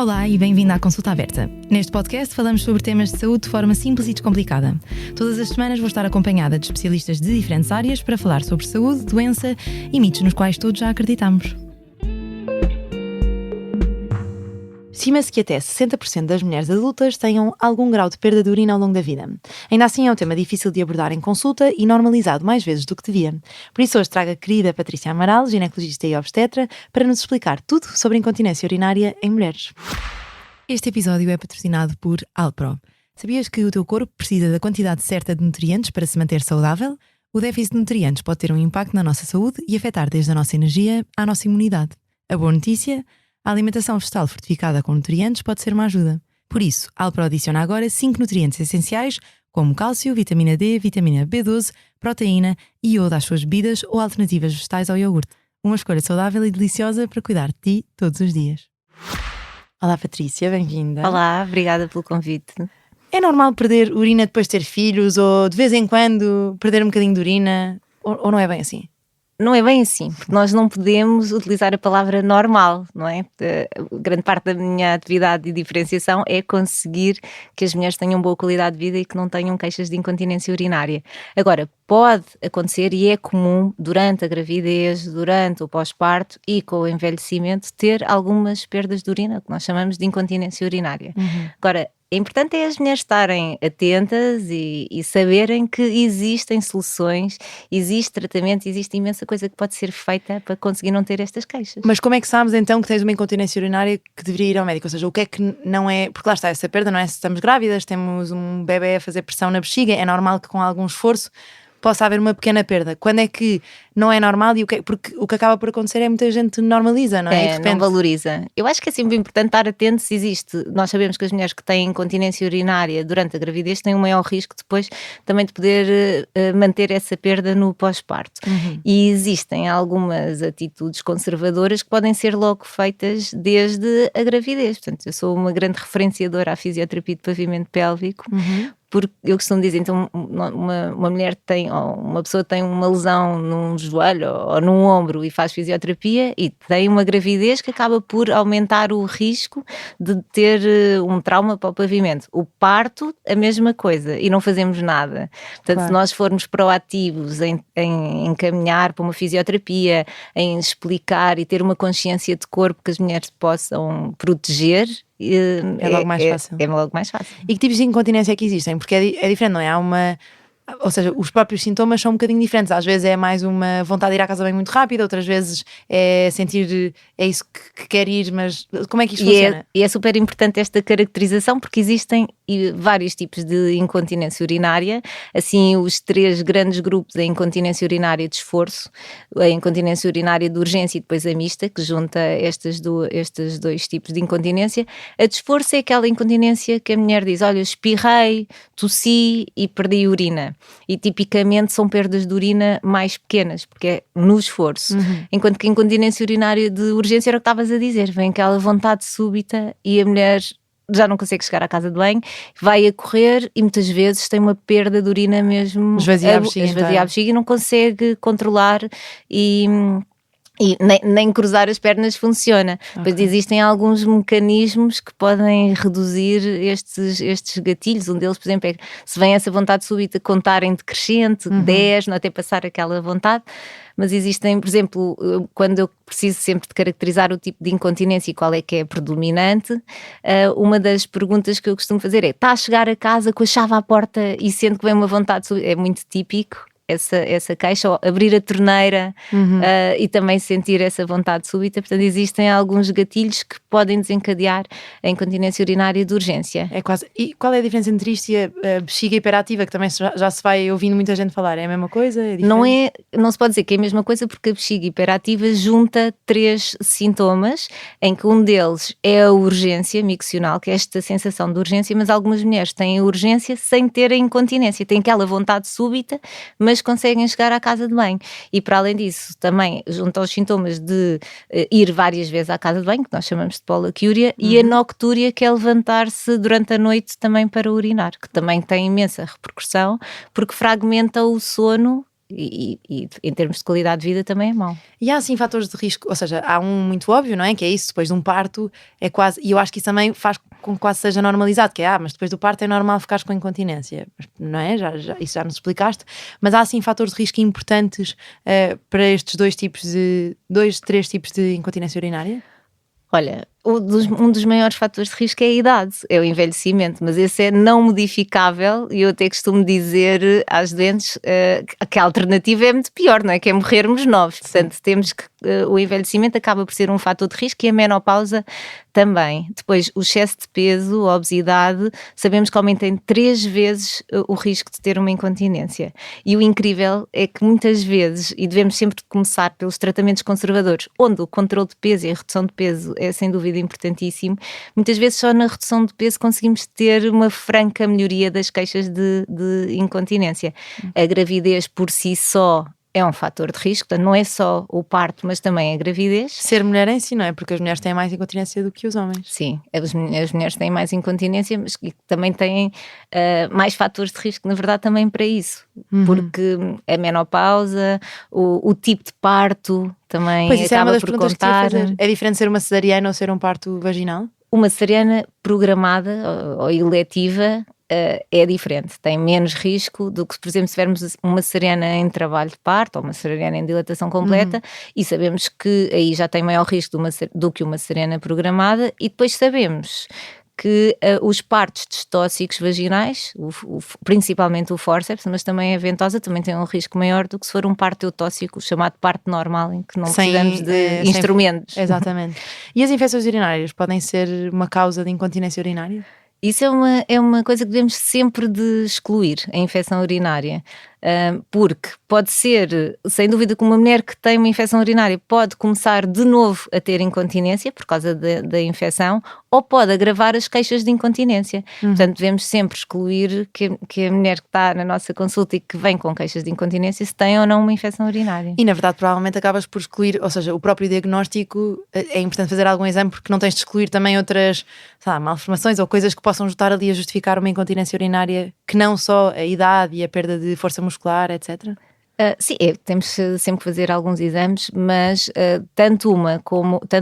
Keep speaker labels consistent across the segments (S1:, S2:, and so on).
S1: Olá e bem-vindo à Consulta Aberta. Neste podcast falamos sobre temas de saúde de forma simples e descomplicada. Todas as semanas vou estar acompanhada de especialistas de diferentes áreas para falar sobre saúde, doença e mitos nos quais todos já acreditamos. Estima-se que até 60% das mulheres adultas tenham algum grau de perda de urina ao longo da vida. Ainda assim é um tema difícil de abordar em consulta e normalizado mais vezes do que devia. Por isso hoje trago a querida Patrícia Amaral, ginecologista e obstetra, para nos explicar tudo sobre incontinência urinária em mulheres. Este episódio é patrocinado por Alpro. Sabias que o teu corpo precisa da quantidade certa de nutrientes para se manter saudável? O déficit de nutrientes pode ter um impacto na nossa saúde e afetar desde a nossa energia à nossa imunidade. A boa notícia? A alimentação vegetal fortificada com nutrientes pode ser uma ajuda. Por isso, Alpro adiciona agora 5 nutrientes essenciais, como cálcio, vitamina D, vitamina B12, proteína e iodo às suas bebidas ou alternativas vegetais ao iogurte. Uma escolha saudável e deliciosa para cuidar de ti todos os dias. Olá Patrícia, bem-vinda.
S2: Olá, obrigada pelo convite.
S1: É normal perder urina depois de ter filhos ou de vez em quando perder um bocadinho de urina ou não é bem assim?
S2: Não é bem assim, porque nós não podemos utilizar a palavra normal, não é? Grande parte da minha atividade de diferenciação é conseguir que as mulheres tenham boa qualidade de vida e que não tenham queixas de incontinência urinária. Agora, pode acontecer e é comum durante a gravidez, durante o pós-parto e com o envelhecimento ter algumas perdas de urina, que nós chamamos de incontinência urinária. Agora, é importante as mulheres estarem atentas e saberem que existem soluções, existe tratamento, existe imensa coisa que pode ser feita para conseguir não ter estas queixas.
S1: Mas como é que sabes então que tens uma incontinência urinária que deveria ir ao médico? Ou seja, o que é que não é... Porque lá está, essa perda não é se estamos grávidas, temos um bebê a fazer pressão na bexiga, é normal que com algum esforço possa haver uma pequena perda. Quando é que não é normal e porque o que acaba por acontecer é muita gente normaliza, não é?
S2: E de repente... não valoriza. Eu acho que é sempre importante estar atento se existe. Nós sabemos que as mulheres que têm incontinência urinária durante a gravidez têm um maior risco depois também de poder manter essa perda no pós-parto. E existem algumas atitudes conservadoras que podem ser logo feitas desde a gravidez. Portanto, eu sou uma grande referenciadora à fisioterapia de pavimento pélvico, porque eu costumo dizer, então uma mulher tem, ou uma pessoa tem uma lesão num joelho ou num ombro e faz fisioterapia e tem uma gravidez que acaba por aumentar o risco de ter um trauma para o pavimento. O parto, a mesma coisa, e não fazemos nada. Portanto, claro, se nós formos proativos em encaminhar para uma fisioterapia, em explicar e ter uma consciência de corpo que as mulheres possam proteger,
S1: é logo mais fácil.
S2: É logo mais fácil.
S1: E que tipos de incontinência é que existem? Porque é diferente, não é? Há uma... Ou seja, os próprios sintomas são um bocadinho diferentes. Às vezes é mais uma vontade de ir à casa bem muito rápida, outras vezes é sentir, é isso que quer ir, mas como é que isto funciona?
S2: É super importante esta caracterização porque existem vários tipos de incontinência urinária, assim os 3 grandes grupos: a incontinência urinária de esforço, a incontinência urinária de urgência e depois a mista, que junta estes 2 tipos de incontinência. A de esforço é aquela incontinência que a mulher diz: olha, espirrei, tossi e perdi urina. E tipicamente são perdas de urina mais pequenas, porque é no esforço. Enquanto que a incontinência urinária de urgência era o que estavas a dizer, vem aquela vontade súbita e a mulher já não consegue chegar à casa de banho, vai a correr e muitas vezes tem uma perda de urina mesmo,
S1: esvazia a bexiga
S2: e não consegue controlar e nem cruzar as pernas funciona. Depois existem alguns mecanismos que podem reduzir estes gatilhos. Um deles, por exemplo, é se vem essa vontade súbita, contar em decrescente, 10, não até passar aquela vontade. Mas existem, por exemplo, quando eu preciso sempre de caracterizar o tipo de incontinência e qual é que é predominante, uma das perguntas que eu costumo fazer é: está a chegar a casa com a chave à porta e sente que vem uma vontade súbita? É muito típico essa queixa, ou abrir a torneira e também sentir essa vontade súbita. Portanto, existem alguns gatilhos que podem desencadear a incontinência urinária de urgência.
S1: É quase. E qual é a diferença entre isto e a bexiga hiperativa, que também já se vai ouvindo muita gente falar? É a mesma coisa? É diferente?
S2: Não se pode dizer que é a mesma coisa, porque a bexiga hiperativa junta 3 sintomas, em que um deles é a urgência miccional, que é esta sensação de urgência, mas algumas mulheres têm a urgência sem ter a incontinência, têm aquela vontade súbita, mas conseguem chegar à casa de banho. E para além disso, também junto aos sintomas de ir várias vezes à casa de banho, que nós chamamos de polaquiúria, e a noctúria, que é levantar-se durante a noite também para urinar, que também tem imensa repercussão, porque fragmenta o sono e em termos de qualidade de vida também é mau.
S1: E há assim fatores de risco, ou seja, há um muito óbvio, não é? Que é isso, depois de um parto é quase, e eu acho que isso também faz com que quase seja normalizado, que é, mas depois do parto é normal ficares com incontinência, não é? Isso já nos explicaste, mas há assim fatores de risco importantes para estes três tipos de incontinência urinária?
S2: Olha, um dos maiores fatores de risco é a idade, é o envelhecimento, mas esse é não modificável e eu até costumo dizer às doentes que a alternativa é muito pior, não é? Que é morrermos novos. Portanto, temos que o envelhecimento acaba por ser um fator de risco e a menopausa também. Depois, o excesso de peso, a obesidade, sabemos que aumentam 3 vezes o risco de ter uma incontinência. E o incrível é que muitas vezes, e devemos sempre começar pelos tratamentos conservadores, onde o controle de peso e a redução de peso é sem dúvida importantíssimo, muitas vezes só na redução de peso conseguimos ter uma franca melhoria das queixas de incontinência. A gravidez por si só é um fator de risco, portanto não é só o parto, mas também a gravidez.
S1: Ser mulher em si, não é? Porque as mulheres têm mais incontinência do que os homens.
S2: Sim, as mulheres têm mais incontinência, mas também têm mais fatores de risco, na verdade, também para isso. Porque a menopausa, o tipo de parto também
S1: pois isso
S2: acaba
S1: é uma das
S2: por
S1: perguntas
S2: contar.
S1: Que ia fazer. É diferente ser uma cesariana ou ser um parto vaginal?
S2: Uma cesariana programada ou eletiva é diferente, tem menos risco do que, por exemplo, se tivermos uma cesariana em trabalho de parto ou uma cesariana em dilatação completa, e sabemos que aí já tem maior risco do que uma cesariana programada, e depois sabemos que os partos distóxicos vaginais, principalmente o fórceps, mas também a ventosa, também tem um risco maior do que se for um parto eutóxico, chamado parto normal, em que não precisamos de instrumentos.
S1: Exatamente. E as infecções urinárias podem ser uma causa de incontinência urinária?
S2: Isso é uma coisa que devemos sempre de excluir, a infecção urinária, porque pode ser, sem dúvida, que uma mulher que tem uma infecção urinária pode começar de novo a ter incontinência por causa da infecção, ou pode agravar as queixas de incontinência. Portanto, devemos sempre excluir que a mulher que está na nossa consulta e que vem com queixas de incontinência se tem ou não uma infecção urinária.
S1: E na verdade provavelmente acabas por excluir, ou seja, o próprio diagnóstico, é importante fazer algum exame porque não tens de excluir também outras, malformações ou coisas que possam estar ali a justificar uma incontinência urinária, que não só a idade e a perda de força muscular, etc.
S2: Sim, temos sempre que fazer alguns exames, mas tanto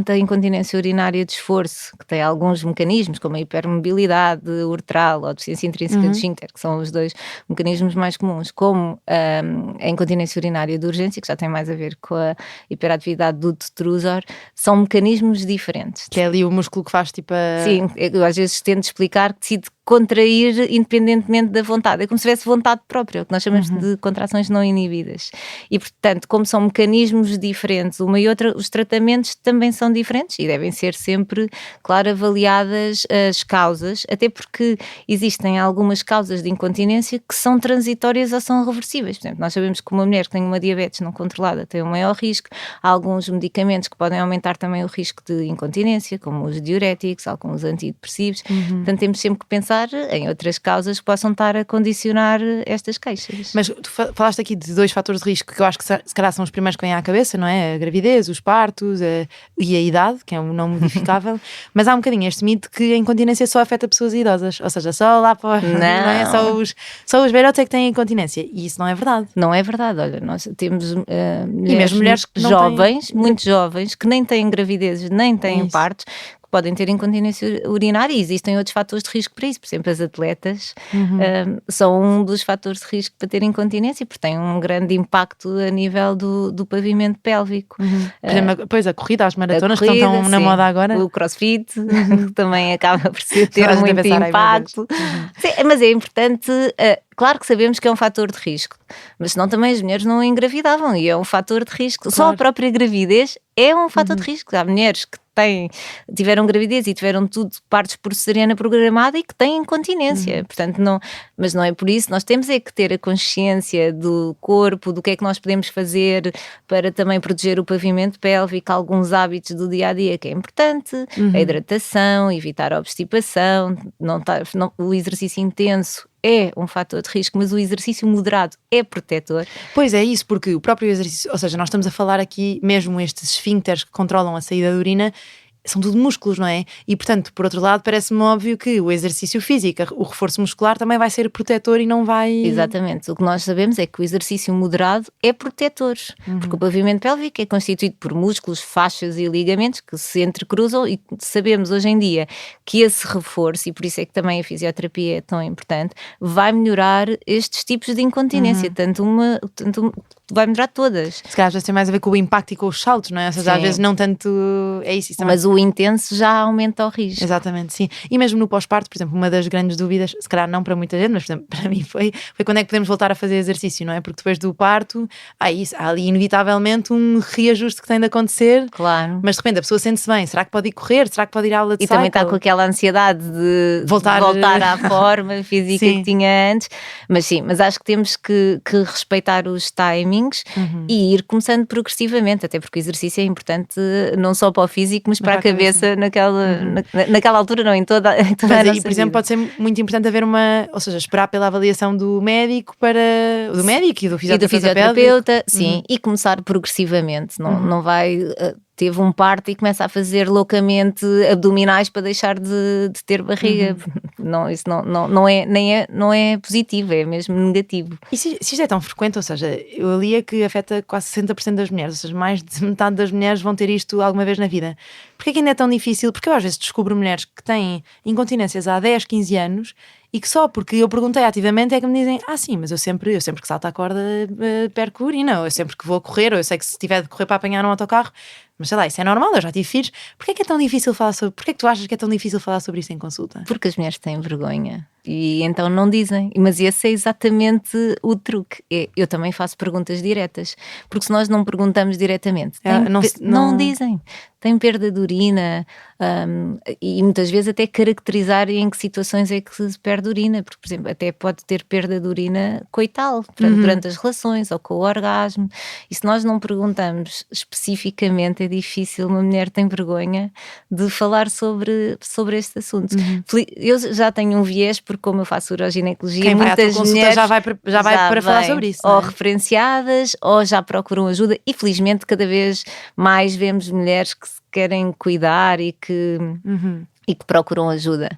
S2: a incontinência urinária de esforço, que tem alguns mecanismos, como a hipermobilidade uretral ou a deficiência intrínseca de esfíncter, que são os dois mecanismos mais comuns, como a incontinência urinária de urgência, que já tem mais a ver com a hiperatividade do detrusor, são mecanismos diferentes.
S1: Que é ali o músculo que faz tipo a...
S2: Sim, eu às vezes tento explicar que decide contrair independentemente da vontade, é como se tivesse vontade própria, o que nós chamamos de contrações não inibidas, e portanto, como são mecanismos diferentes uma e outra, os tratamentos também são diferentes e devem ser sempre, claro, avaliadas as causas, até porque existem algumas causas de incontinência que são transitórias ou são reversíveis. Por exemplo, nós sabemos que uma mulher que tem uma diabetes não controlada tem um maior risco, há alguns medicamentos que podem aumentar também o risco de incontinência, como os diuréticos, alguns antidepressivos, portanto temos sempre que pensar em outras causas que possam estar a condicionar estas queixas.
S1: Mas tu falaste aqui de 2 fatores de risco que eu acho que se calhar são os primeiros que vêm à cabeça, não é? A gravidez, os partos e a idade, que é um não modificável, mas há um bocadinho este mito que a incontinência só afeta pessoas idosas, ou seja, só lá para... Não é? Só os velhotes é que têm incontinência, e isso não é verdade.
S2: Não é verdade, olha, nós temos
S1: mulheres que
S2: jovens, muito jovens, que nem têm gravidezes, nem têm partos, podem ter incontinência urinária, e existem outros fatores de risco para isso. Por exemplo, as atletas são um dos fatores de risco para ter incontinência, porque têm um grande impacto a nível do pavimento pélvico.
S1: Por exemplo, pois a corrida, as maratonas que estão tão na moda agora.
S2: O crossfit também acaba por ter muito impacto. Sim, mas é importante... Claro que sabemos que é um fator de risco, mas senão também as mulheres não engravidavam, e é um fator de risco. Claro. Só a própria gravidez é um fator de risco. Há mulheres que tiveram gravidez e tiveram partos por cesariana programada e que têm incontinência, portanto mas não é por isso. Nós temos é que ter a consciência do corpo, do que é que nós podemos fazer para também proteger o pavimento pélvico, alguns hábitos do dia-a-dia que é importante, a hidratação, evitar a obstipação, o exercício intenso é um fator de risco, mas o exercício moderado é protetor.
S1: Pois é isso, porque o próprio exercício, ou seja, nós estamos a falar aqui mesmo estes esfíncteres que controlam a saída da urina, são tudo músculos, não é? E portanto, por outro lado, parece-me óbvio que o exercício físico, o reforço muscular também vai ser protetor e não vai...
S2: Exatamente, o que nós sabemos é que o exercício moderado é protetor, porque o pavimento pélvico é constituído por músculos, faixas e ligamentos que se entrecruzam, e sabemos hoje em dia que esse reforço, e por isso é que também a fisioterapia é tão importante, vai melhorar estes tipos de incontinência, vai melhorar todas.
S1: Se calhar às vezes tem mais a ver com o impacto e com os saltos, não é? Ou seja, às vezes não tanto... É isso também.
S2: Mas o intenso já aumenta o risco.
S1: Exatamente, sim. E mesmo no pós-parto, por exemplo, uma das grandes dúvidas, se calhar não para muita gente, mas por exemplo, para mim foi quando é que podemos voltar a fazer exercício, não é? Porque depois do parto, há ali inevitavelmente um reajuste que tem de acontecer.
S2: Claro.
S1: Mas de repente a pessoa sente-se bem. Será que pode ir correr? Será que pode ir à aula de cycle?
S2: E também está com aquela ansiedade de voltar à forma física que tinha antes. Mas sim, mas acho que temos que respeitar os timings e ir começando progressivamente, até porque o exercício é importante não só para o físico, mas para a cabeça naquela altura, não, em toda a nossa
S1: por exemplo,
S2: vida.
S1: pode ser muito importante haver ou seja, esperar pela avaliação do médico do médico e do fisioterapeuta.
S2: Sim, e começar progressivamente, não vai... Teve um parto e começa a fazer loucamente abdominais para deixar de ter barriga. Isso não é positivo, é mesmo negativo.
S1: E se isto é tão frequente, ou seja, eu lia que afeta quase 60% das mulheres, ou seja, mais de metade das mulheres vão ter isto alguma vez na vida. Porquê é que ainda é tão difícil? Porque eu às vezes descubro mulheres que têm incontinências há 10, 15 anos e que só porque eu perguntei ativamente é que me dizem: sim, mas eu sempre que salto a corda perco urina, ou eu sempre que vou correr, ou eu sei que se tiver de correr para apanhar um autocarro, mas sei lá, isso é normal, eu já tive filhos. Porquê é que é tão difícil falar sobre... Porquê é que tu achas que é tão difícil falar sobre isso em consulta?
S2: Porque as mulheres têm vergonha e então não dizem, mas esse é exatamente o truque. Eu também faço perguntas diretas, porque se nós não perguntamos diretamente, não dizem. Tem perda de urina, e muitas vezes até caracterizar em que situações é que se perde urina, porque, por exemplo, até pode ter perda de urina coital, durante as relações ou com o orgasmo, e se nós não perguntamos especificamente, é difícil, uma mulher tem vergonha de falar sobre este assunto. Eu já tenho um viés, porque como eu faço uroginecologia,
S1: quem
S2: muitas mulheres
S1: já vai para falar sobre isso,
S2: ou referenciadas, ou já procuram ajuda, e felizmente cada vez mais vemos mulheres que se querem cuidar e que procuram ajuda.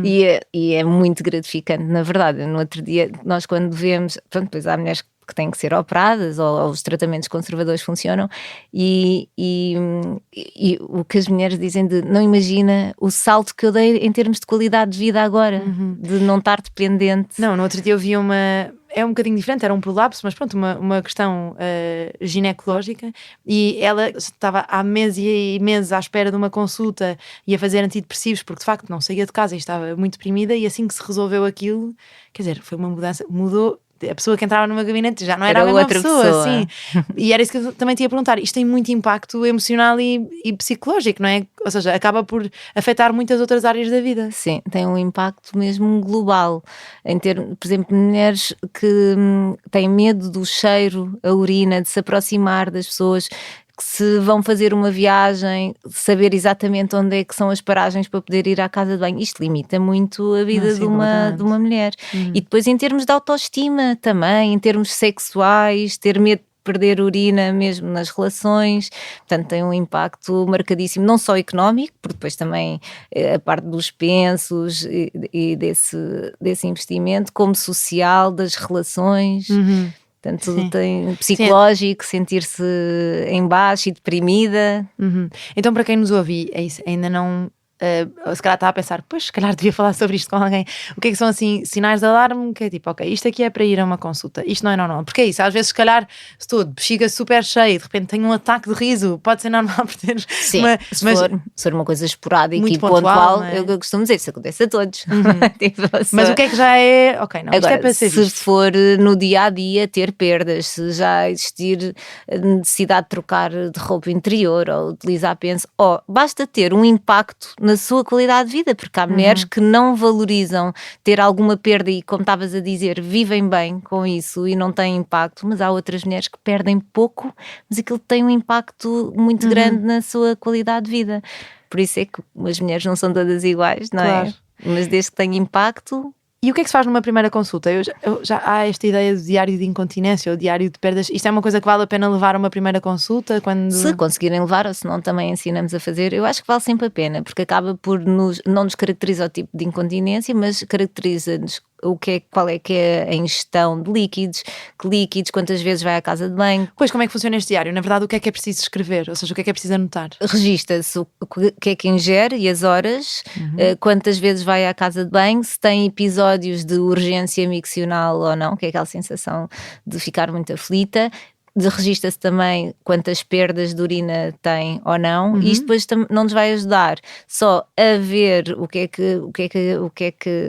S2: E é muito gratificante, na verdade. No outro dia, nós quando vemos, pronto, depois há mulheres que têm que ser operadas ou os tratamentos conservadores funcionam e o que as mulheres dizem de não imagina o salto que eu dei em termos de qualidade de vida agora, de não estar dependente.
S1: Não, no outro dia eu vi é um bocadinho diferente, era um prolapso, mas pronto, uma questão ginecológica, e ela estava há meses e meses à espera de uma consulta e a fazer antidepressivos porque de facto não saía de casa e estava muito deprimida, e assim que se resolveu aquilo, quer dizer, foi uma mudança, mudou. A pessoa que entrava no meu gabinete já não era a mesma
S2: outra pessoa.
S1: Sim. E era isso que eu também tinha a perguntar. Isto tem muito impacto emocional e psicológico, não é? Ou seja, acaba por afetar muitas outras áreas da vida.
S2: Sim, tem um impacto mesmo global. Por exemplo, mulheres que têm medo do cheiro, a urina, de se aproximar das pessoas, que se vão fazer uma viagem, saber exatamente onde é que são as paragens para poder ir à casa de banho. Isto limita muito a vida de uma mulher. E depois em termos de autoestima também, em termos sexuais, ter medo de perder urina mesmo nas relações, portanto tem um impacto marcadíssimo, não só económico, porque depois também a parte dos pensos e desse investimento, como social, das relações. Portanto, tem psicológico, sentir-se em baixo e deprimida.
S1: Então, para quem nos ouve, é isso, ainda não... se calhar está a pensar, pois, se calhar devia falar sobre isto com alguém. O que é que são assim sinais de alarme? Que é tipo, ok, isto aqui é para ir a uma consulta, isto não é normal. Porque é isso, às vezes se calhar estou de bexiga super cheia, de repente tenho um ataque de riso, pode ser normal por teres
S2: se for uma coisa esporádica e
S1: pontual,
S2: eu costumo dizer, isso acontece a todos.
S1: Mas o que é que já é, ok, não,
S2: agora,
S1: isto é para ser
S2: se
S1: visto.
S2: for no dia a dia ter perdas, se já existir necessidade de trocar de roupa interior ou utilizar penso, basta ter um impacto na sua qualidade de vida, porque há mulheres que não valorizam ter alguma perda e, como estavas a dizer, vivem bem com isso e não têm impacto, mas há outras mulheres que perdem pouco, mas aquilo tem um impacto muito grande na sua qualidade de vida. Por isso é que as mulheres não são todas iguais, não é? Mas desde que tem impacto...
S1: E o que é que se faz numa primeira consulta? Já há esta ideia do diário de incontinência ou diário de perdas. Isto é uma coisa que vale a pena levar a uma primeira consulta?
S2: Se conseguirem levar, ou se não também ensinamos a fazer, eu acho que vale sempre a pena, porque acaba por não nos caracteriza o tipo de incontinência, mas caracteriza-nos qual é que é a ingestão de líquidos, que líquidos, quantas vezes vai à casa de banho.
S1: Pois, como é que funciona este diário? Na verdade, o que é preciso escrever? Ou seja, o que é preciso anotar?
S2: Regista-se o que é que ingere e as horas, quantas vezes vai à casa de banho, se tem episódios de urgência miccional ou não, que é aquela sensação de ficar muito aflita. Regista-se também quantas perdas de urina tem ou não, e isto depois não nos vai ajudar só a ver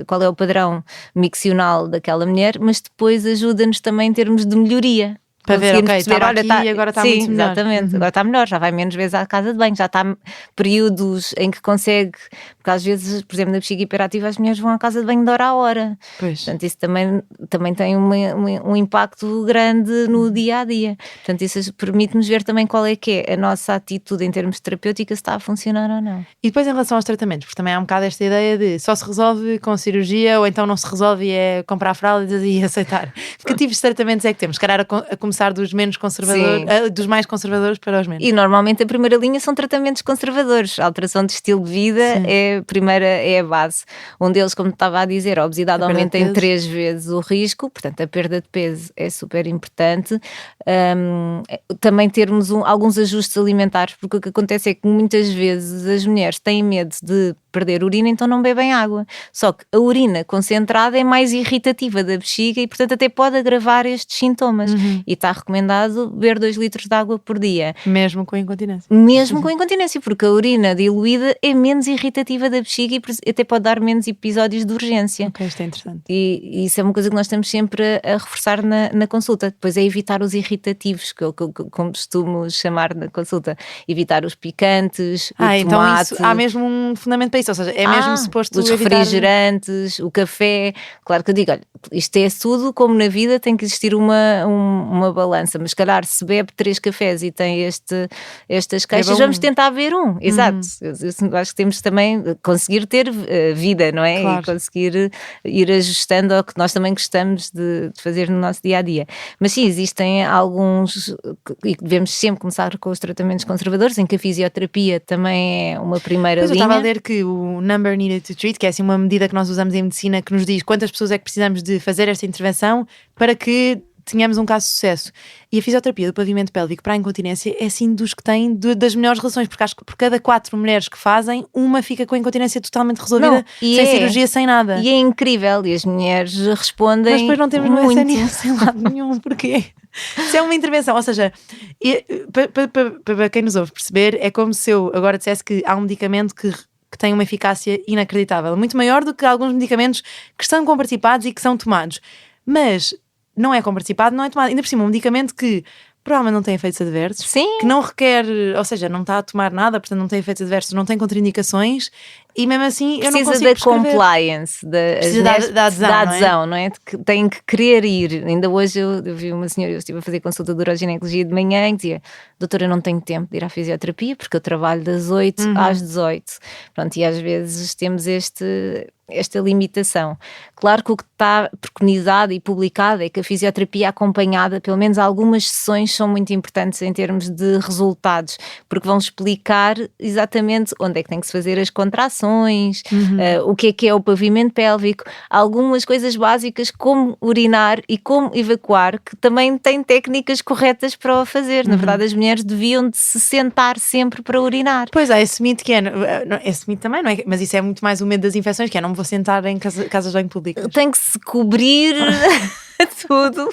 S2: qual é o padrão miccional daquela mulher, mas depois ajuda-nos também em termos de melhoria.
S1: Para ver, ok,
S2: perceber,
S1: estava aqui e agora está muito melhor.
S2: Exatamente, agora está melhor, já vai menos vezes à casa de banho, já está períodos em que consegue, porque às vezes, por exemplo, na bexiga hiperativa as mulheres vão à casa de banho de hora a hora.
S1: Pois.
S2: Portanto, isso também tem um impacto grande no dia-a-dia. Portanto, isso permite-nos ver também qual é que é a nossa atitude em termos terapêuticos, se está a funcionar ou não.
S1: E depois em relação aos tratamentos, porque também há um bocado esta ideia de só se resolve com cirurgia ou então não se resolve e é comprar fraldas e aceitar. Que tipos de tratamentos é que temos? Calhar a começar dos menos conservadores, dos mais conservadores para os menos.
S2: E normalmente a primeira linha são tratamentos conservadores. A alteração de estilo de vida é a base. Um deles, como estava a dizer, a obesidade aumenta em 3 vezes o risco, portanto a perda de peso é super importante. Também termos alguns ajustes alimentares, porque o que acontece é que muitas vezes as mulheres têm medo de perder urina, então não bebem água. Só que a urina concentrada é mais irritativa da bexiga e, portanto, até pode agravar estes sintomas. E está recomendado beber 2 litros de água por dia.
S1: Mesmo com incontinência.
S2: Mesmo com incontinência, porque a urina diluída é menos irritativa da bexiga e até pode dar menos episódios de urgência.
S1: Ok, isto é interessante.
S2: E isso é uma coisa que nós estamos sempre a reforçar na consulta. Depois é evitar os irritativos, que eu costumo chamar na consulta. Evitar os picantes, o tomate.
S1: Então isso, há mesmo um fundamento para isso, ou seja, é mesmo suposto
S2: os
S1: evitar...
S2: refrigerantes, o café. Claro que eu digo, olha, isto é tudo, como na vida tem que existir uma balança, mas se calhar se bebe 3 cafés e tem estas queixas, vamos tentar ver um. Exato. Eu acho que temos também conseguir ter vida, não é?
S1: Claro.
S2: E conseguir ir ajustando ao que nós também gostamos de fazer no nosso dia-a-dia. Mas sim, existem alguns, e devemos sempre começar com os tratamentos conservadores, em que a fisioterapia também é uma primeira linha.
S1: Eu estava a ler que o number needed to treat, que é assim uma medida que nós usamos em medicina, que nos diz quantas pessoas é que precisamos de fazer esta intervenção para que tenhamos um caso de sucesso. E a fisioterapia do pavimento pélvico para a incontinência é assim dos que têm das melhores relações, porque acho que por cada 4 mulheres que fazem, uma fica com a incontinência totalmente resolvida, sem cirurgia, sem nada.
S2: E é incrível, e as mulheres respondem.
S1: Mas depois não temos no
S2: muito.
S1: SNS em lado nenhum, porquê? Se é uma intervenção, ou seja, para quem nos ouve perceber, é como se eu agora dissesse que há um medicamento que tem uma eficácia inacreditável, muito maior do que alguns medicamentos que são comparticipados e que são tomados, mas não é comparticipado, não é tomado, ainda por cima um medicamento que provavelmente não tem efeitos adversos,
S2: Sim.
S1: que não requer, ou seja, não está a tomar nada, portanto não tem efeitos adversos, não tem contraindicações, e mesmo assim eu não consigo prescrever.
S2: Precisa da compliance, da adesão, não é? Que têm que querer ir. Ainda hoje eu vi uma senhora, eu estive a fazer consulta de uroginoecologia de manhã e dizia, doutora, eu não tenho tempo de ir à fisioterapia porque eu trabalho das 8 às 18. Pronto, e às vezes temos esta limitação. Claro que o que está preconizado e publicado é que a fisioterapia acompanhada, pelo menos algumas sessões, são muito importantes em termos de resultados, porque vão explicar exatamente onde é que tem que se fazer as contrações, o que é o pavimento pélvico, algumas coisas básicas como urinar e como evacuar, que também têm técnicas corretas para o fazer. Na verdade, as mulheres deviam de se sentar sempre para urinar.
S1: Pois há esse mito que esse mito também, não é? Mas isso é muito mais o medo das infecções, que é não vou sentar em casas de banho públicas.
S2: Tem que se cobrir tudo,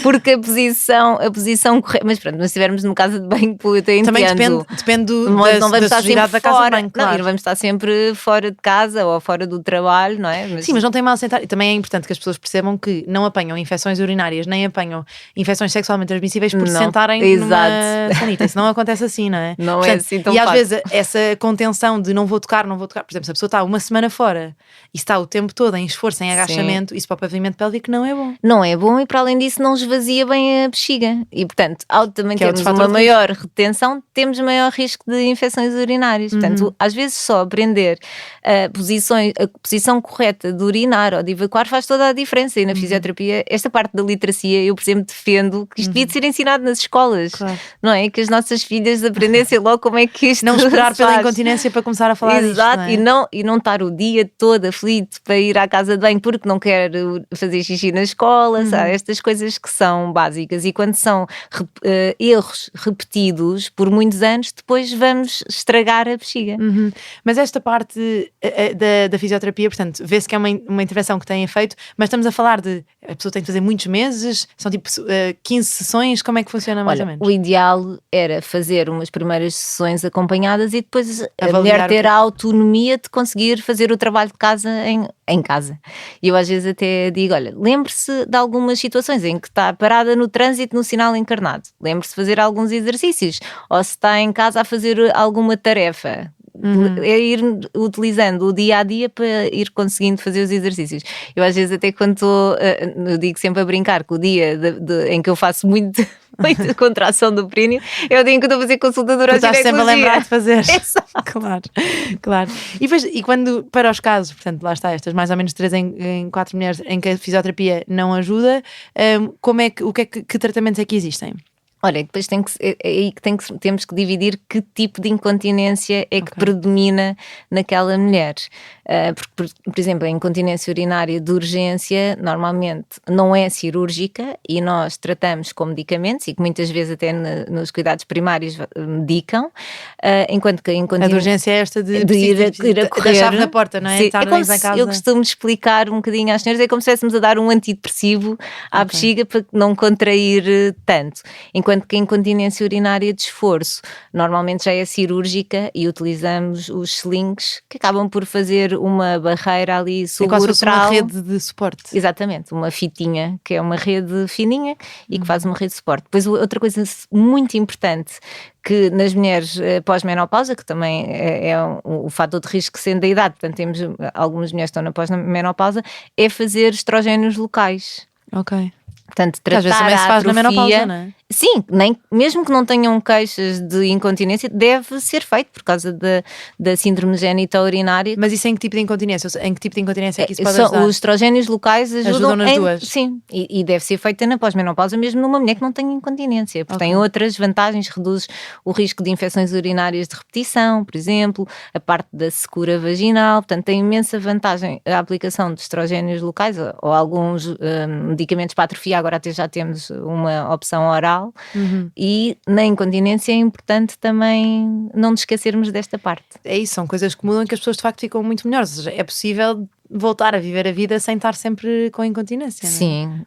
S2: porque a posição correta. Mas pronto, mas se estivermos numa casa de banho público, eu entendo.
S1: Também depende
S2: não vamos estar sempre
S1: da casa de banho, claro.
S2: Não, e não vamos estar sempre fora de casa ou fora do trabalho, não é?
S1: Sim, mas não tem mal sentar. E também é importante que as pessoas percebam que não apanham infecções urinárias, nem apanham infecções sexualmente transmissíveis por se sentarem numa sanita. Isso não acontece assim, não é?
S2: Não é assim tão
S1: fácil. E às
S2: fácil.
S1: vezes essa contenção de não vou tocar, por exemplo, se a pessoa está uma semana fora e está o tempo todo em esforço, em agachamento, isso para o pavimento pélvico não é bom.
S2: não é bom e, para além disso, não esvazia bem a bexiga. E, portanto, ao também
S1: Que é
S2: termos
S1: outro fator
S2: uma
S1: de risco.
S2: maior retenção, temos maior risco de infecções urinárias. Portanto, às vezes só aprender a posição correta de urinar ou de evacuar faz toda a diferença. E na fisioterapia, esta parte da literacia, eu, por exemplo, defendo que isto devia de ser ensinado nas escolas,
S1: Claro.
S2: não é? Que as nossas filhas aprendessem logo como é que isto
S1: Não esperar
S2: se
S1: pela
S2: faz.
S1: incontinência para começar a falar disto,
S2: Exato,
S1: não é?
S2: e não estar o dia todo aflito para ir à casa de banho porque não quer fazer xixi na escola, sabe? Estas coisas que são básicas, e quando são erros repetidos por muitos anos, depois vamos estragar a bexiga.
S1: Mas esta parte da fisioterapia, portanto, vê-se que é uma intervenção que tem efeito, mas estamos a falar de a pessoa tem que fazer muitos meses, são tipo 15 sessões, como é que funciona mais ou menos?
S2: O ideal era fazer umas primeiras sessões acompanhadas e depois a
S1: Avaliar
S2: mulher
S1: o
S2: ter
S1: que-
S2: a autonomia de conseguir fazer o trabalho de casa em casa. E eu às vezes até digo, olha, lembre-se de algumas situações em que está parada no trânsito no sinal encarnado, lembre-se de fazer alguns exercícios, ou se está em casa a fazer alguma tarefa. É ir utilizando o dia a dia para ir conseguindo fazer os exercícios. Eu às vezes até quando estou, eu digo sempre a brincar que o dia em que eu faço muita contração do períneo é o dia em que eu estou a fazer consulta
S1: Tu
S2: durante
S1: estás sempre a lembrar de fazer.
S2: Exato.
S1: Claro. E quando, para os casos, portanto, lá está, estas mais ou menos 3 em 4 mulheres em que a fisioterapia não ajuda, que tratamentos é que existem?
S2: Olha, depois é aí que temos que dividir que tipo de incontinência é que predomina naquela mulher. Porque, por exemplo, a incontinência urinária de urgência normalmente não é cirúrgica e nós tratamos com medicamentos e que muitas vezes até nos cuidados primários medicam, enquanto que a
S1: A de
S2: incontinência
S1: urgência é esta de
S2: ir a correr.
S1: da chave na porta, não é?
S2: Sim,
S1: Estar
S2: é como
S1: em casa.
S2: eu costumo explicar um bocadinho às senhoras, é como se estivéssemos a dar um antidepressivo à bexiga para não contrair tanto. Enquanto que a incontinência urinária de esforço normalmente já é cirúrgica e utilizamos os slings que acabam por fazer uma barreira ali
S1: É quase fosse uma
S2: suburetral.
S1: rede de suporte.
S2: Exatamente, uma fitinha, que é uma rede fininha e que faz uma rede de suporte. Depois outra coisa muito importante que nas mulheres pós-menopausa, que também é o fator de risco sendo da idade, portanto temos algumas mulheres que estão na pós-menopausa, é fazer estrogénios locais.
S1: Ok.
S2: Portanto,
S1: Que às vezes
S2: tratar
S1: também se
S2: a
S1: faz na
S2: atrofia,
S1: menopausa, não é?
S2: sim, mesmo que não tenham queixas de incontinência, deve ser feito por causa da síndrome genitourinária.
S1: Mas isso em que tipo de incontinência? Em que tipo de incontinência é que isso pode ajudar?
S2: Os estrogénios locais
S1: Ajudam nas duas?
S2: Sim, e deve ser feita na pós-menopausa mesmo numa mulher que não tem incontinência, porque tem outras vantagens, reduz o risco de infecções urinárias de repetição, por exemplo, a parte da secura vaginal, portanto tem imensa vantagem a aplicação de estrogénios locais ou alguns medicamentos para atrofia, agora até já temos uma opção oral. E na incontinência é importante também não nos esquecermos desta parte.
S1: É isso, são coisas que mudam e que as pessoas de facto ficam muito melhores. Ou seja, é possível voltar a viver a vida sem estar sempre com incontinência, não é?
S2: Sim,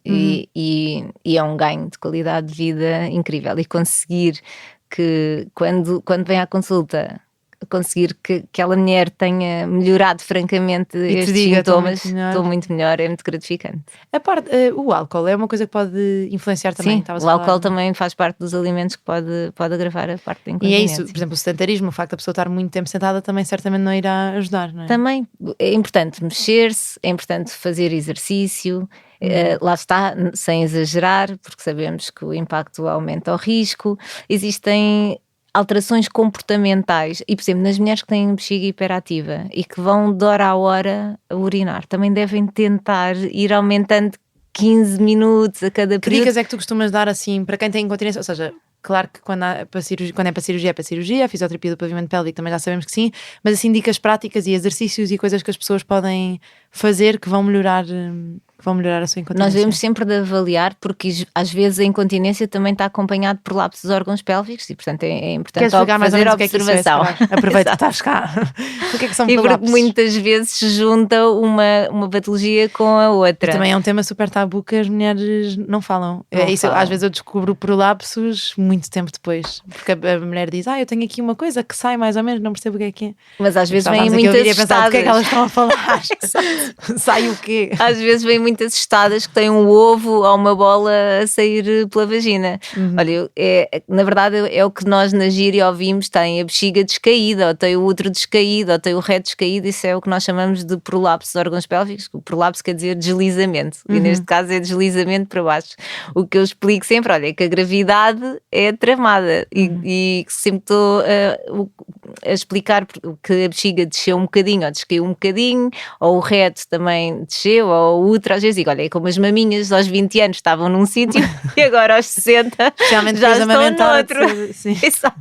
S2: e é um ganho de qualidade de vida incrível. E conseguir que quando vem à consulta, conseguir que aquela mulher tenha melhorado francamente estes
S1: diga,
S2: sintomas,
S1: estou
S2: muito melhor, é muito gratificante.
S1: O álcool é uma coisa que pode influenciar também.
S2: Sim,
S1: estavas a
S2: o álcool
S1: falar.
S2: também faz parte dos alimentos que pode agravar a parte da
S1: E é
S2: incontinência.
S1: isso, por exemplo, o sedentarismo, o facto da pessoa estar muito tempo sentada também certamente não irá ajudar, não é?
S2: Também é importante mexer-se, é importante fazer exercício, lá está, sem exagerar, porque sabemos que o impacto aumenta o risco. Existem alterações comportamentais e, por exemplo, nas mulheres que têm bexiga hiperativa e que vão de hora a hora a urinar, também devem tentar ir aumentando 15 minutos a cada
S1: Que
S2: período.
S1: dicas é que tu costumas dar assim para quem tem incontinência? Ou seja, claro que quando é para cirurgia é para cirurgia, a fisioterapia do pavimento pélvico também já sabemos que sim, mas assim dicas práticas e exercícios e coisas que as pessoas podem fazer que vão melhorar a sua incontinência.
S2: Nós devemos sempre de avaliar, porque às vezes a incontinência também está acompanhada por lapsos dos órgãos pélvicos e, portanto, é importante
S1: Queres explicar mais ou
S2: fazer
S1: menos o que é que isso é?
S2: observação.
S1: Aproveita que estás cá. O que é que são
S2: E porque
S1: prolapsos?
S2: muitas vezes se junta uma patologia com a outra.
S1: E também é um tema super tabu que as mulheres não falam.
S2: Falam.
S1: Às vezes eu descubro prolapsos muito tempo depois, porque a mulher diz, eu tenho aqui uma coisa que sai mais ou menos, não percebo o que é.
S2: Mas às vezes
S1: Estávamos
S2: vêm
S1: aqui a
S2: muito
S1: ouvir e a pensar, do que é que elas
S2: assustadas.
S1: estão a falar? Sai o quê?
S2: Às vezes vêm muito assustadas que têm um ovo ou uma bola a sair pela vagina. Olha, na verdade é o que nós na gíria ouvimos, tem a bexiga descaída, ou tem o útero descaído, ou tem o reto descaído. Isso é o que nós chamamos de prolapso dos órgãos pélvicos. O prolapso quer dizer deslizamento, e neste caso é deslizamento para baixo. O que eu explico sempre, olha, é que a gravidade é tramada, e sempre estou a explicar que a bexiga desceu um bocadinho, ou descaiu um bocadinho, ou o reto também desceu, ou o útero, às vezes digo, olha, é como as maminhas aos 20 anos estavam num sítio e agora aos 60
S1: Realmente
S2: já estão noutro.
S1: Sim.
S2: Exato.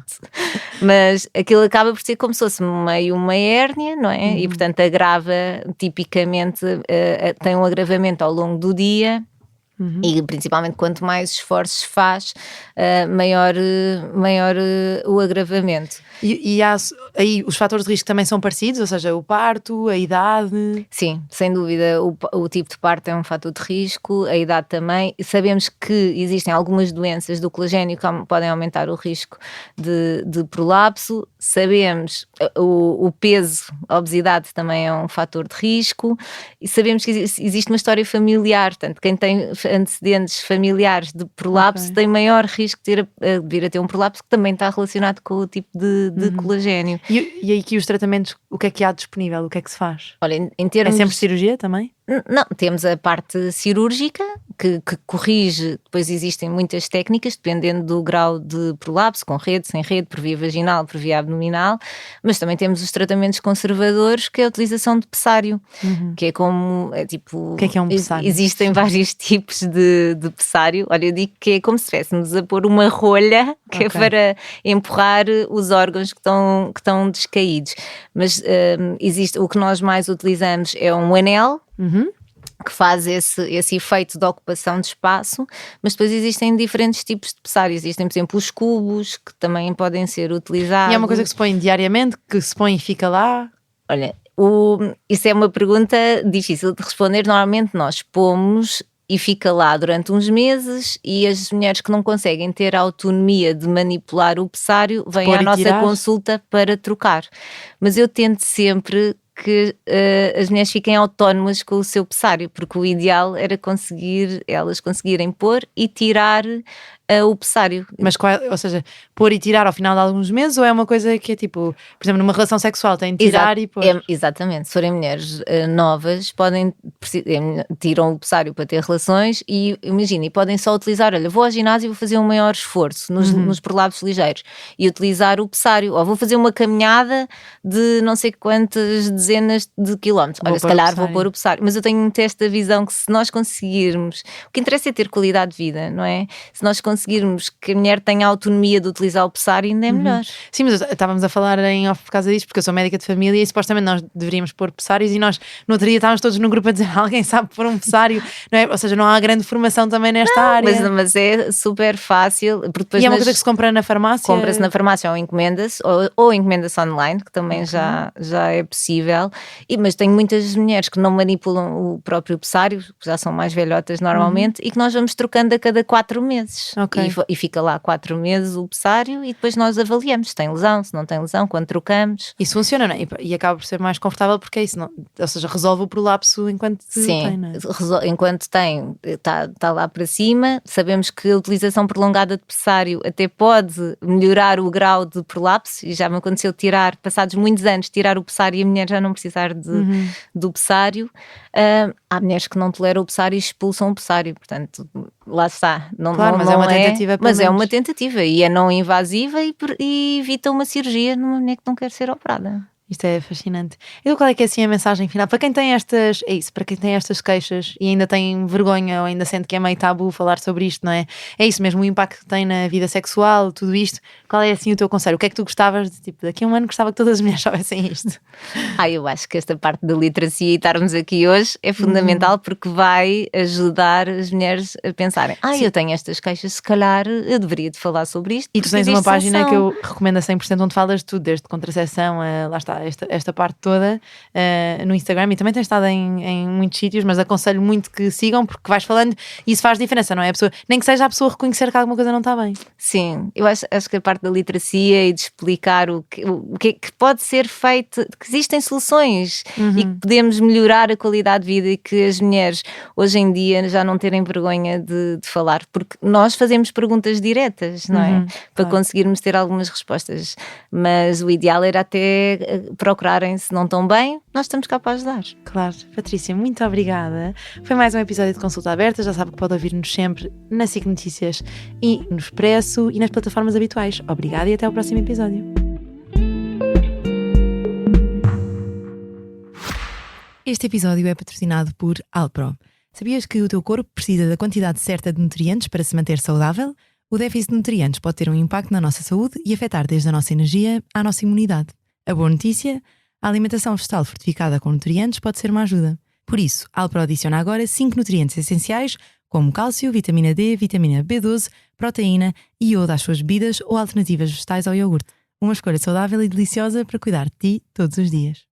S2: Mas aquilo acaba por ser como se fosse meio uma hérnia, não é? E portanto agrava, tipicamente tem um agravamento ao longo do dia. E principalmente quanto mais esforços faz, maior o agravamento.
S1: E aí os fatores de risco também são parecidos, ou seja, o parto, a idade?
S2: Sim, sem dúvida, o tipo de parto é um fator de risco, a idade também. Sabemos que existem algumas doenças do colagênio que podem aumentar o risco de prolapso. Sabemos o peso, a obesidade também é um fator de risco, e sabemos que existe uma história familiar, portanto, quem tem antecedentes familiares de prolapso tem maior risco de vir a ter um prolapso, que também está relacionado com o tipo de colagênio.
S1: E aí que os tratamentos, o que é que há disponível? O que é que se faz?
S2: Olha, em termos...
S1: É sempre cirurgia também?
S2: Não, temos a parte cirúrgica que corrige, depois existem muitas técnicas dependendo do grau de prolapso, com rede, sem rede, por via vaginal, por via abdominal, mas também temos os tratamentos conservadores, que é a utilização de pessário, que é como, tipo...
S1: O que é um pessário?
S2: Existem vários tipos de pessário. Olha, eu digo que é como se estivéssemos a pôr uma rolha, que é para empurrar os órgãos que estão descaídos, mas existe, o que nós mais utilizamos é um anel, que faz esse efeito de ocupação de espaço, mas depois existem diferentes tipos de pessário. Existem, por exemplo, os cubos, que também podem ser utilizados.
S1: E é uma coisa que se põe diariamente, que se põe e fica lá?
S2: Olha, isso é uma pergunta difícil de responder. Normalmente nós pomos e fica lá durante uns meses, e as mulheres que não conseguem ter a autonomia de manipular o pessário vêm à nossa consulta para trocar. Mas eu tento sempre que as mulheres fiquem autónomas com o seu pessário, porque o ideal era elas conseguirem pôr e tirar o pessário.
S1: Mas ou seja, pôr e tirar ao final de alguns meses, ou é uma coisa que é tipo, por exemplo, numa relação sexual tem de tirar e pôr?
S2: Exatamente, se forem mulheres novas, tiram o pessário para ter relações, e imagina, e podem só utilizar, olha, vou ao ginásio e vou fazer um maior esforço nos prolapsos ligeiros e utilizar o pessário, ou vou fazer uma caminhada de não sei quantas dezenas de quilómetros, olha, se calhar vou pôr o pessário. Mas eu tenho muito esta visão que, se nós conseguirmos, o que interessa é ter qualidade de vida, não é? Se nós conseguirmos que a mulher tenha a autonomia de utilizar o pessário, ainda é melhor.
S1: Sim, mas estávamos a falar em off por causa disto, porque eu sou médica de família e supostamente nós deveríamos pôr pessários, e nós no outro dia estávamos todos num grupo a dizer, alguém sabe pôr um pessário, não é? Ou seja, não há grande formação também nesta área.
S2: Mas é super fácil. Depois
S1: e é uma coisa que se compra na farmácia?
S2: Compra-se na farmácia, ou encomenda-se, ou encomenda-se online, que também já é possível. Mas tenho muitas mulheres que não manipulam o próprio pessário, que já são mais velhotas normalmente, e que nós vamos trocando a cada 4 meses. E fica lá 4 meses o pessário, e depois nós avaliamos se tem lesão, se não tem lesão, quando trocamos.
S1: Isso funciona, não é? E acaba por ser mais confortável, porque é isso, não? Ou seja, resolve o prolapso enquanto tem, não é?
S2: Enquanto tem, está lá para cima. Sabemos que a utilização prolongada de pessário até pode melhorar o grau de prolapso, e já me aconteceu passados muitos anos, tirar o pessário e a mulher já não precisar do pessário. Há mulheres que não toleram o pessário e expulsam o pessário, portanto, lá está.
S1: Mas é uma tentativa.
S2: Mas é uma tentativa, e é não invasiva, e evita uma cirurgia numa mulher que não quer ser operada.
S1: Isto é fascinante. E qual é que é assim a mensagem final? Para quem tem estas queixas e ainda tem vergonha, ou ainda sente que é meio tabu falar sobre isto, não é? É isso mesmo, o impacto que tem na vida sexual, tudo isto. Qual é assim o teu conselho? O que é que tu gostavas de, tipo, daqui a um ano gostava que todas as mulheres soubessem isto?
S2: Eu acho que esta parte da literacia e estarmos aqui hoje é fundamental, porque vai ajudar as mulheres a pensarem, eu tenho estas queixas, se calhar eu deveria de falar sobre isto.
S1: E tu tens uma página que eu recomendo a 100%, onde falas de tudo, desde contracepção a, lá está, está esta parte toda no Instagram, e também tens estado em muitos sítios, mas aconselho muito que sigam, porque vais falando e isso faz diferença, não é? Nem que seja a pessoa reconhecer que alguma coisa não está bem.
S2: Sim, eu acho que a parte da literacia e de explicar o que pode ser feito, que existem soluções e que podemos melhorar a qualidade de vida, e que as mulheres hoje em dia já não terem vergonha de falar, porque nós fazemos perguntas diretas, não é? Para conseguirmos ter algumas respostas, mas o ideal era até procurarem, se não estão bem, nós estamos cá para ajudar.
S1: Claro. Patrícia, muito obrigada. Foi mais um episódio de Consulta Aberta. Já sabe que pode ouvir-nos sempre na SIC Notícias e no Expresso e nas plataformas habituais. Obrigada e até ao próximo episódio. Este episódio é patrocinado por Alpro. Sabias que o teu corpo precisa da quantidade certa de nutrientes para se manter saudável? O déficit de nutrientes pode ter um impacto na nossa saúde e afetar desde a nossa energia à nossa imunidade. A boa notícia? A alimentação vegetal fortificada com nutrientes pode ser uma ajuda. Por isso, Alpro adiciona agora 5 nutrientes essenciais, como cálcio, vitamina D, vitamina B12, proteína e iodo às suas bebidas ou alternativas vegetais ao iogurte. Uma escolha saudável e deliciosa para cuidar de ti todos os dias.